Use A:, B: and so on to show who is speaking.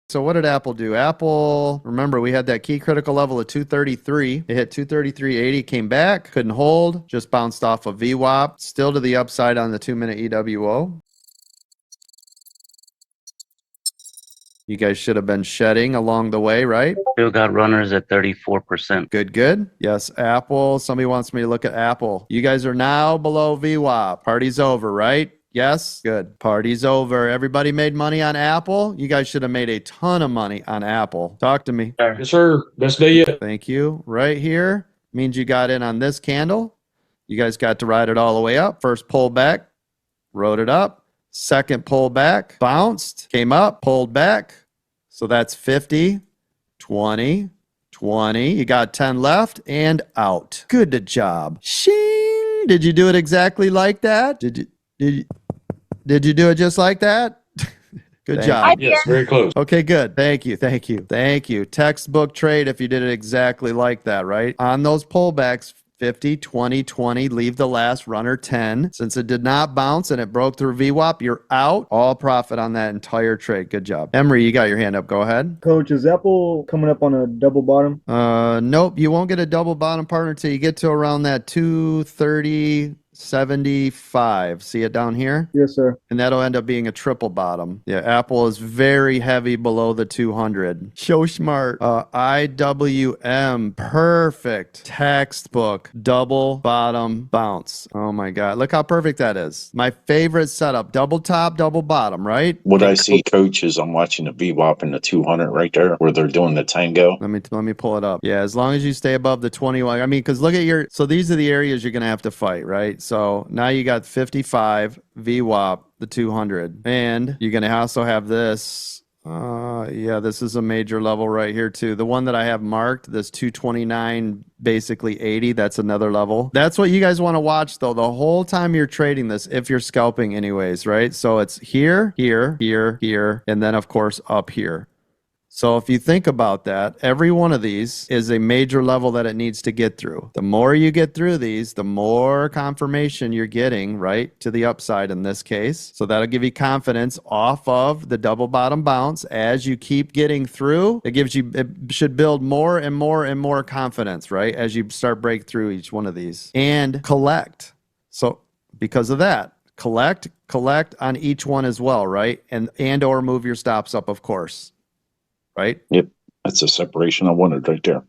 A: So what did Apple do? Apple, remember, we had that key critical level of 233. It hit 233.80, came back, couldn't hold, just bounced off of VWAP, still to the upside on the 2-minute EWO. You guys should have been shedding along the way, right?
B: Still got runners at 34%.
A: Good, good. Yes, Apple. Somebody wants me to look at Apple. You guys are now below VWAP. Party's over, right? Yes? Good. Party's over. Everybody made money on Apple? You guys should have made a ton of money on Apple. Talk to me.
C: Yes, sir. Best day yet.
A: Thank you. Right here means you got in on this candle. You guys got to ride it all the way up. First pullback, rode it up. Second pullback, bounced, came up, pulled back. So that's 50, 20, 20. You got 10 left and out. Good job. Shing. Did you do it exactly like that? Did you do it just like that? Good job.
C: Yes, very close.
A: Okay, good. Thank you. Thank you. Thank you. Textbook trade if you did it exactly like that, right? On those pullbacks, 50, 20, 20, leave the last runner 10. Since it did not bounce and it broke through VWAP, you're out. All profit on that entire trade. Good job. Emery, you got your hand up. Go ahead.
D: Coach, is Apple coming up on a double bottom?
A: Nope. You won't get a double bottom partner until you get to around that 230.75. See it down here?
D: Yes, sir.
A: And that'll end up being a triple bottom. Yeah, Apple is very heavy below the 200. So smart. IWM, perfect. Textbook, double bottom bounce. Oh my God, look how perfect that is. My favorite setup, double top, double bottom, right?
E: What I see, Coach, is I'm watching the VWAP and the 200 right there where they're doing the tango.
A: Let me pull it up. Yeah, as long as you stay above the 21. I mean, because look at your, so these are the areas you're going to have to fight, right? So now you got 55 VWAP, the 200, and you're going to also have this. Yeah, this is a major level right here too. The one that I have marked, this 229, basically 80, that's another level. That's what you guys want to watch though, the whole time you're trading this, if you're scalping anyways, right? So it's here, here, here, here, and then of course up here. So if you think about that, every one of these is a major level that it needs to get through. The more you get through these, the more confirmation you're getting, right, to the upside in this case. So that'll give you confidence off of the double bottom bounce. As you keep getting through, it should build more and more and more confidence, right, as you start break through each one of these. And collect. So because of that, collect on each one as well, right? And or move your stops up, of course. Right?
E: Yep. That's the separation I wanted right there.